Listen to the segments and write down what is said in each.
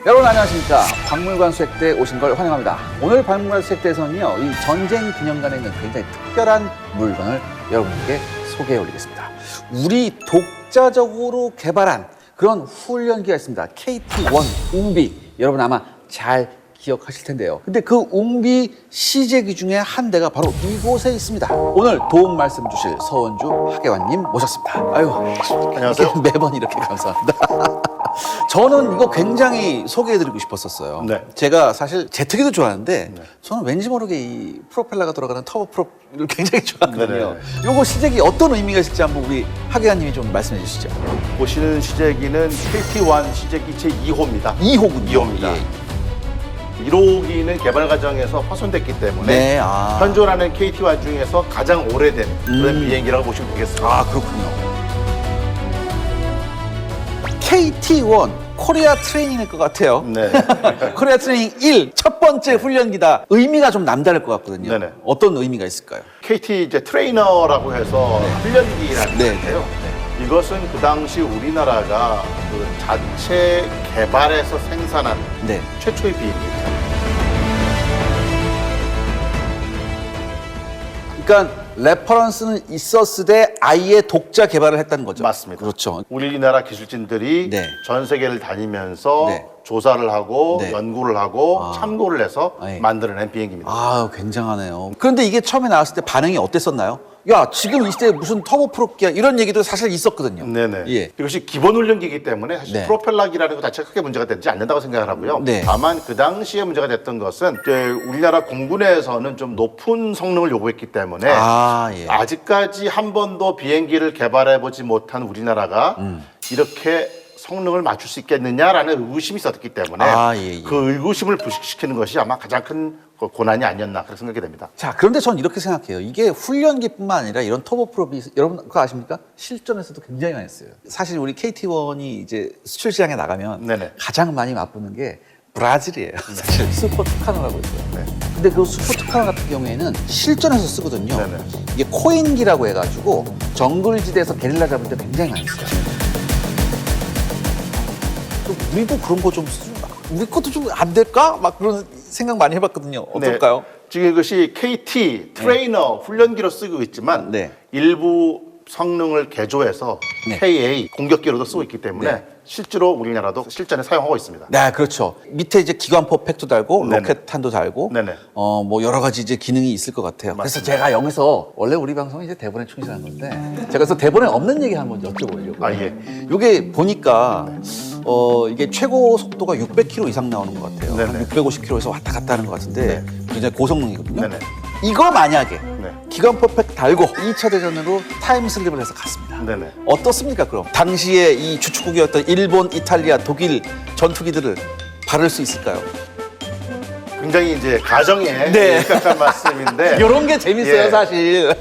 여러분 안녕하십니까. 박물관 수색대에 오신 걸 환영합니다. 오늘 박물관 수색대에서는요, 이 전쟁 기념관에 있는 굉장히 특별한 물건을 여러분께 소개해 올리겠습니다. 우리 독자적으로 개발한 그런 훈련기가 있습니다. KT-1 웅비. 여러분 아마 잘 기억하실 텐데요. 근데 그 웅비 시제기 중에 한 대가 바로 이곳에 있습니다. 오늘 도움 말씀 주실 서원주 학예관님 모셨습니다. 아유, 안녕하세요. 매번 이렇게 감사합니다. 저는 이거 굉장히 소개해드리고 싶었었어요. 네. 제가 사실 제트기도 좋아하는데 저는 왠지 모르게 이 프로펠러가 돌아가는 터보 프로를 굉장히 좋아하거든요. 요거 시제기 어떤 의미가 있을지 한번 우리 학예관님이 좀 말씀해 주시죠. 보시는 시제기는 KT-1 시제기 제2호입니다. 2호군요. 2호입니다. 1호기는 개발 과정에서 파손됐기 때문에 네, 현존하는 KT-1 중에서 가장 오래된 그런 비행기라고 보시면 되겠습니다. 아, 그렇군요. KT-1 코리아 트레이닝일 것 같아요. 네. 코리아 트레이닝 1 첫 번째 훈련기다. 의미가 좀 남다를 것 같거든요. 네네. 어떤 의미가 있을까요? KT 이제 트레이너라고 해서 훈련기라는 네. 건데요. 이것은 그 당시 우리나라가 그 자체 개발해서 생산한 네. 최초의 비행기입니다. 그러니까 레퍼런스는 있었으되 아예 독자 개발을 했다는 거죠. 맞습니다. 그렇죠. 우리나라 기술진들이 네. 전 세계를 다니면서 네. 조사를 하고 네. 연구를 하고 참고를 해서 네. 만들어낸 비행기입니다. 아, 굉장하네요. 그런데 이게 처음에 나왔을 때 반응이 어땠었나요? 야, 지금 이 시대에 무슨 터보 프로기야 이런 얘기도 사실 있었거든요. 네네. 예. 이것이 기본 훈련기이기 때문에 사실 네. 프로펠러기라는 것 자체가 크게 문제가 되지 않는다고 생각을 하고요. 네. 다만 그 당시에 문제가 됐던 것은 이제 우리나라 공군에서는 좀 높은 성능을 요구했기 때문에 예. 아직까지 한 번도 비행기를 개발해보지 못한 우리나라가 이렇게 성능을 맞출 수 있겠느냐라는 의구심이 있었기 때문에 예. 그 의구심을 부식시키는 것이 아마 가장 큰 고난이 아니었나 그렇게 생각이 됩니다. 자, 그런데 전 이렇게 생각해요. 이게 훈련기뿐만 아니라 이런 터보 프로비 여러분 그거 아십니까? 실전에서도 굉장히 많이 써요. 사실 우리 KT-1이 이제 수출 시장에 나가면 네네. 가장 많이 맛보는 게 브라질이에요. 사실 슈퍼 투카노라고 있어요. 네. 근데 그 슈퍼 투카노 같은 경우에는 실전에서 쓰거든요. 네네. 이게 코인기라고 해가지고 정글지대에서 게릴라 잡을 때 굉장히 많이 써요. 또 우리도 그런 거 좀 쓰자. 우리 것도 좀 안 될까? 막 그런 생각 많이 해봤거든요. 어떨까요? 네. 지금 이것이 KT 트레이너 훈련기로 쓰고 있지만 네. 일부 성능을 개조해서 네. KA 공격기로도 쓰고 있기 때문에 네. 실제로 우리나라도 실전에 사용하고 있습니다. 네, 그렇죠. 밑에 이제 기관포 팩도 달고 네네. 로켓탄도 달고 네네. 뭐 여러 가지 이제 기능이 있을 것 같아요. 그래서 제가 여기서 원래 우리 방송은 이제 대본에 충실한 건데 제가 그래서 대본에 없는 얘기 한번 여쭤보려고. 아, 예. 이게 보니까 이게 최고 속도가 600km 이상 나오는 것 같아요. 네네. 한 650km에서 왔다 갔다 하는 것 같은데 굉장히 고성능이거든요. 네네. 이거 만약에 네. 기관포 팩 달고 2차 대전으로 타임슬립을 해서 갔습니다. 네네. 어떻습니까, 그럼? 당시에 이 주축국이었던 일본, 이탈리아, 독일 전투기들을 바를 수 있을까요? 굉장히 이제 가정에 네. 입각한 말씀인데 이런 게 재밌어요, 예. 사실.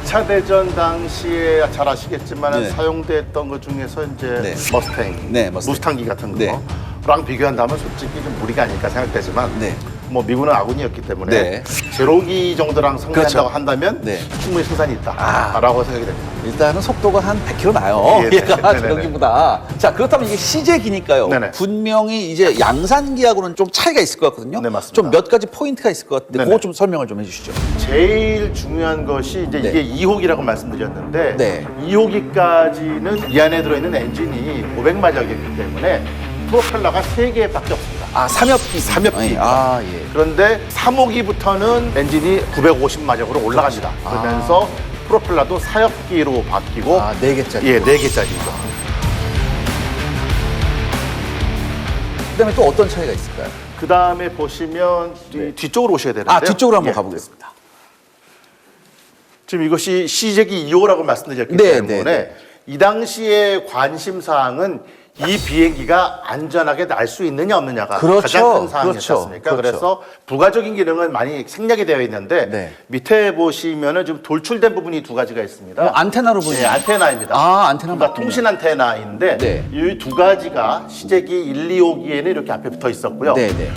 2차 대전 당시에 잘 아시겠지만 네. 사용됐던 것 중에서 이제 네. 머스탱, 네, 머스탱. 무스탕기 같은 네. 거랑 비교한다면 솔직히 좀 무리가 아닐까 생각되지만 네. 뭐 미군은 아군이었기 때문에 네. 제로기 정도랑 상대한다고 그렇죠. 한다면 네. 충분히 승산이 있다라고 생각이 됩니다. 일단은 속도가 한 100km 나요. 예, 네. 얘가 네네네. 저기보다. 자, 그렇다면 이게 시제기니까요. 네네. 분명히 이제 양산기하고는 좀 차이가 있을 것 같거든요. 네, 맞습니다. 좀 몇 가지 포인트가 있을 것 같은데 네네. 그거 좀 설명을 좀 해주시죠. 제일 중요한 것이 이제 네. 이게 2호기라고 말씀드렸는데 네. 2호기까지는 이 안에 들어있는 엔진이 500마력이기 때문에 프로펠러가 3개밖에 없습니다. 아, 삼엽기. 삼엽기입니다. 예. 그런데 3호기부터는 엔진이 950마력으로 올라갑니다. 그러면서 프로펠러도 사엽기로 바뀌고 4개짜리. 예, 4개짜리죠. 그다음에 또 어떤 차이가 있을까요? 그 다음에 보시면 뒤쪽으로 오셔야 되는데요. 뒤쪽으로 한번 예. 가보겠습니다. 지금 이것이 시제기 2호라고 말씀드렸기 네, 때문에 네. 이 당시의 관심 사항은 이 비행기가 안전하게 날 수 있느냐 없느냐가 그렇죠. 가장 큰 사항이었지 그렇죠. 않습니까? 그렇죠. 그래서 부가적인 기능은 많이 생략이 되어 있는데 네. 밑에 보시면은 좀 돌출된 부분이 2가지가 있습니다. 안테나로 보이는. 예, 안테나입니다. 안테나 그러니까 맞군요. 통신 안테나인데 네. 이 2가지가 시제기 1, 2호기에는 이렇게 앞에 붙어 있었고요. 네네.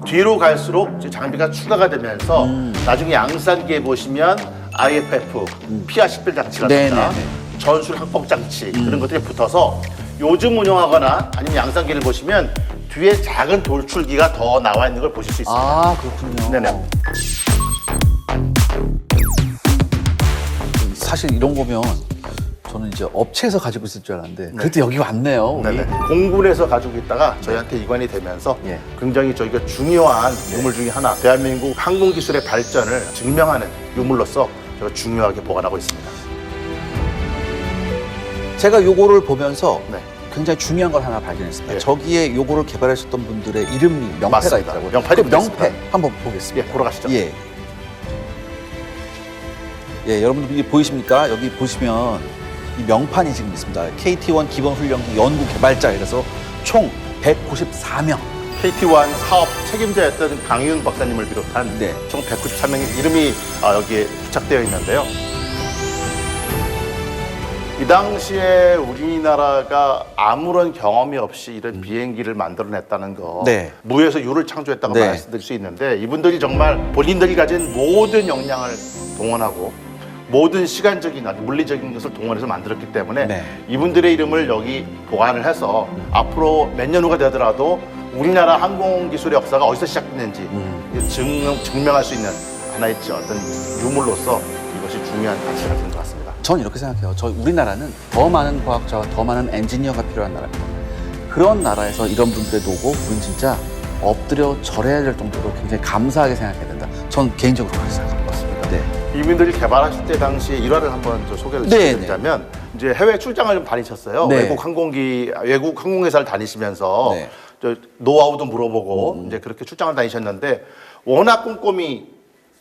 뒤로 갈수록 이제 장비가 추가가 되면서 나중에 양산기에 보시면 IFF, 피아 식별 장치라든가 네네네. 전술 항법 장치 그런 것들이 붙어서 요즘 운영하거나 아니면 양산기를 보시면 뒤에 작은 돌출기가 더 나와 있는 걸 보실 수 있습니다. 아, 그렇군요. 네네. 사실 이런 거면 저는 이제 업체에서 가지고 있을 줄 알았는데 그래도 여기 왔네요. 네네. 공군에서 가지고 있다가 저희한테 이관이 되면서 예. 굉장히 저희가 중요한 유물 중에 하나, 대한민국 항공기술의 발전을 증명하는 유물로서 저희가 중요하게 보관하고 있습니다. 제가 요거를 보면서 네. 굉장히 중요한 걸 하나 발견했습니다. 예. 저기에 요거를 개발하셨던 분들의 이름이 명패가 맞습니다. 있더라고요. 명패도 그 명패 있습니다. 한번 보겠습니다. 예, 보러 가시죠. 예. 예, 여러분들 이게 보이십니까? 여기 보시면 이 명판이 지금 있습니다. KT-1 기본훈련기 연구개발자 이래서 총 194명. KT-1 사업 책임자였던 강윤 박사님을 비롯한 네. 총 193명의 이름이 여기에 부착되어 있는데요. 이 당시에 우리나라가 아무런 경험이 없이 이런 비행기를 만들어냈다는 거, 네. 무에서 유를 창조했다고 네. 말씀드릴 수 있는데, 이분들이 정말 본인들이 가진 모든 역량을 동원하고 모든 시간적인 물리적인 것을 동원해서 만들었기 때문에 네. 이분들의 이름을 여기 보관을 해서 앞으로 몇 년 후가 되더라도 우리나라 항공기술의 역사가 어디서 시작됐는지 증명할 수 있는 하나의 어떤 유물로서 이것이 중요한 가치가 된 것 같습니다. 전 이렇게 생각해요. 우리나라는 더 많은 과학자와 더 많은 엔지니어가 필요한 나라입니다. 그런 나라에서 이런 분들의 노고, 우린 진짜 엎드려 절해야 될 정도로 굉장히 감사하게 생각해야 된다. 전 개인적으로 그렇게 생각합니다. 네. 이분들이 개발하실 때 당시에 일화를 한번 소개를 네, 드리자면 이제 해외 출장을 좀 다니셨어요. 네. 외국 항공회사를 다니시면서 네. 저 노하우도 물어보고 이제 그렇게 출장을 다니셨는데 워낙 꼼꼼히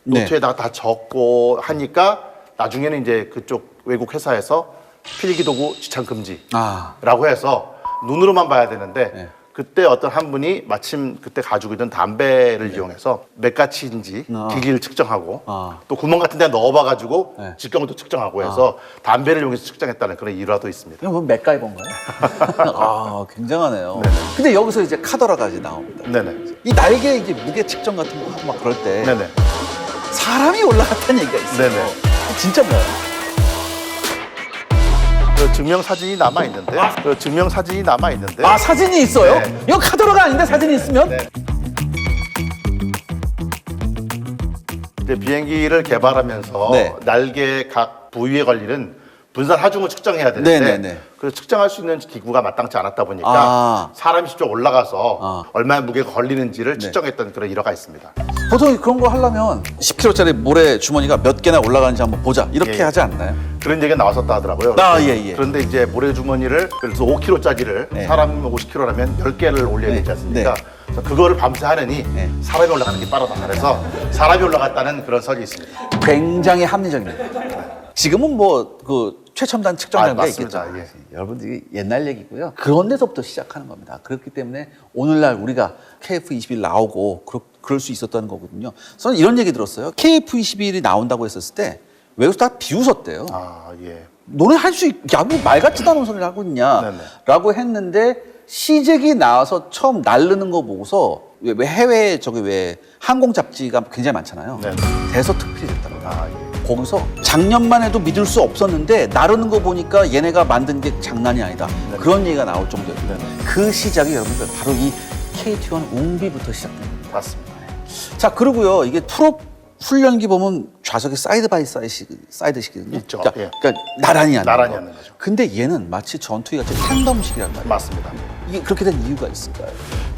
네. 노트에다가 다 적고 하니까 나중에는 이제 그쪽 외국 회사에서 필기도구 지창 금지라고 해서 눈으로만 봐야 되는데 네. 그때 어떤 한 분이 마침 그때 가지고 있던 담배를 이용해서 몇 가치인지 길이를 측정하고 또 구멍 같은 데 넣어봐가지고 네. 직경도 측정하고 해서 담배를 이용해서 측정했다는 그런 일화도 있습니다. 이거 뭐 맥가이버인가요? 아, 굉장하네요. 근데 여기서 이제 카더라가 이제 나옵니다. 네네. 이 날개 이제 무게 측정 같은 거 하고 막 그럴 때 네네. 사람이 올라갔다는 얘기가 있어요. 네네. 진짜 뭐예요? 그 증명 사진이 남아 있는데, 그 증명 사진이 남아 있는데. 아, 사진이 있어요? 네. 이거 카더라가 아닌데 사진이 있으면? 네. 이제 비행기를 개발하면서 네. 날개 각 부위에 걸리는 분산 하중을 측정해야 되는데 네네네. 그 측정할 수 있는 기구가 마땅치 않았다 보니까 사람이 직접 올라가서 얼마나 무게가 걸리는지를 측정했던 그런 일화가 있습니다. 보통 그런 거 하려면 10kg짜리 모래 주머니가 몇 개나 올라가는지 한번 보자 이렇게 예. 하지 않나요? 그런 얘기가 나왔었다 하더라고요. 예. 그런데 이제 모래주머니를 그래서 5kg짜리를 네. 사람 50kg라면 10개를 올려야 되지 않습니까? 네. 그래서 그거를 밤새 하느니 네. 사람이 올라가는 게 빠르다. 그래서 사람이 올라갔다는 그런 설이 있습니다. 굉장히 합리적입니다. 지금은 뭐 그 최첨단 측정 장비가 맞습니다. 있겠죠. 예. 여러분들이 옛날 얘기고요. 그런 데서부터 시작하는 겁니다. 그렇기 때문에 오늘날 우리가 KF-21 나오고 그럴 수 있었다는 거거든요. 저는 이런 얘기 들었어요. KF-21이 나온다고 했었을 때 외국에서 다 비웃었대요. 예. 너네 할 수 야, 뭐 말 같지도 않은 소리를 하고 있냐? 네네. 라고 했는데 시잭이 나와서 처음 날르는 거 보고서 왜 해외 왜 항공 잡지가 굉장히 많잖아요. 네네. 대서특필이 됐답니다. 예. 거기서 작년만 해도 믿을 수 없었는데 나르는 거 보니까 얘네가 만든 게 장난이 아니다. 그런 얘기가 나올 정도였어요. 그 시작이 여러분들 바로 이 KT-1 웅비부터 시작됩니다. 맞습니다. 자, 그리고요. 이게 프로 훈련기 보면 좌석이 사이드 바이 사이드식이거든요. 있죠. 그러니까, 예. 그러니까 나란히 앉는 나란히 거. 앉는 거죠. 근데 얘는 마치 전투기 같이 탱덤식이란 말이에요. 맞습니다. 이게 그렇게 된 이유가 있을까요?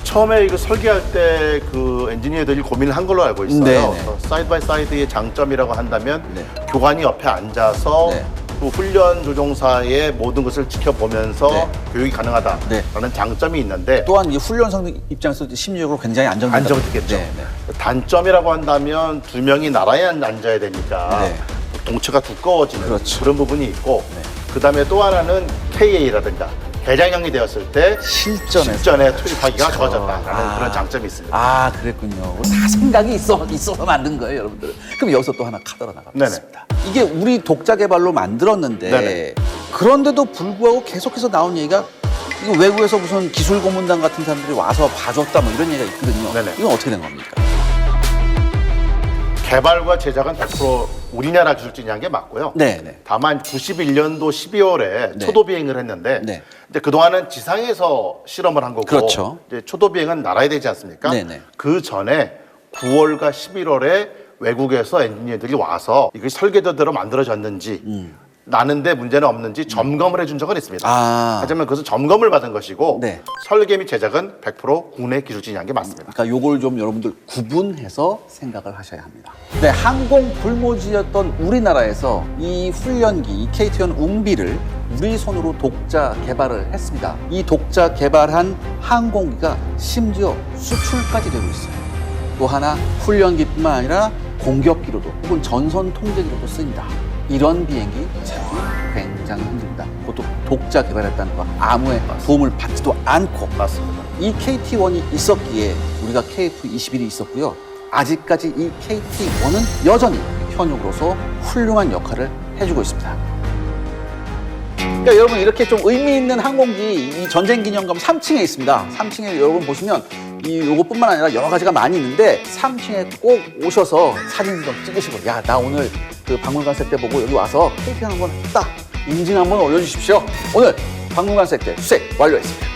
처음에 이거 설계할 때 그 엔지니어들이 고민을 한 걸로 알고 있어요. 네네. 그래서 사이드 바이 사이드의 장점이라고 한다면 네. 교관이 옆에 앉아서 네. 또 훈련 조종사의 모든 것을 지켜보면서 네. 교육이 가능하다라는 네. 장점이 있는데 또한 이 훈련성 입장에서 심리적으로 굉장히 안정되겠죠. 네. 단점이라고 한다면 두 명이 나란히 앉아야 되니까 네. 동체가 두꺼워지는 그렇죠. 그런 부분이 있고 네. 그다음에 또 하나는 KA라든가 대장형이 되었을 때 실전에 투입하기가 좋아졌다라는 그런 장점이 있습니다. 아, 그랬군요. 다 생각이 있어서 만든 거예요, 여러분들. 그럼 여기서 또 하나 카더라 나가겠습니다. 이게 우리 독자 개발로 만들었는데 네네. 그런데도 불구하고 계속해서 나온 얘기가 이거 외국에서 무슨 기술 고문단 같은 사람들이 와서 봐줬다 뭐 이런 얘기가 있거든요. 네네. 이건 어떻게 된 겁니까? 개발과 제작은 100% 우리나라 기술진이 한 게 맞고요. 네, 네. 다만 91년도 12월에 네. 초도 비행을 했는데 네. 이제 그동안은 지상에서 실험을 한 거고 그렇죠. 이제 초도 비행은 날아야 되지 않습니까? 네, 네. 그 전에 9월과 11월에 외국에서 엔지니어들이 와서 이게 설계도대로 만들어졌는지 나는데 문제는 없는지 점검을 해준 적은 있습니다. 아. 하지만 그것은 점검을 받은 것이고 네. 설계 및 제작은 100% 국내 기술진이 한 게 맞습니다. 그러니까 요걸 좀 여러분들 구분해서 생각을 하셔야 합니다. 네, 항공 불모지였던 우리나라에서 이 훈련기, 이 KT-1 웅비를 우리 손으로 독자 개발을 했습니다. 이 독자 개발한 항공기가 심지어 수출까지 되고 있어요. 또 하나 훈련기뿐만 아니라 공격기로도 혹은 전선 통제기로도 쓰입니다. 이런 비행기 찾기 굉장히 힘듭니다. 그것도 독자 개발했다는 거 아무의 도움을 받지도 않고 맞습니다. 이 KT-1이 있었기에 우리가 KF-21이 있었고요. 아직까지 이 KT-1은 여전히 현역으로서 훌륭한 역할을 해주고 있습니다. 그러니까 여러분 이렇게 좀 의미 있는 항공기 이 전쟁기념관 3층에 있습니다. 3층에 여러분 보시면 요것뿐만 아니라 여러 가지가 많이 있는데 3층에 꼭 오셔서 사진 좀 찍으시고 야, 나 오늘 그 박물관세 때 보고 여기 와서 KT 한번 딱 인증 한번 올려주십시오. 오늘 박물관세 때 수색 완료했습니다.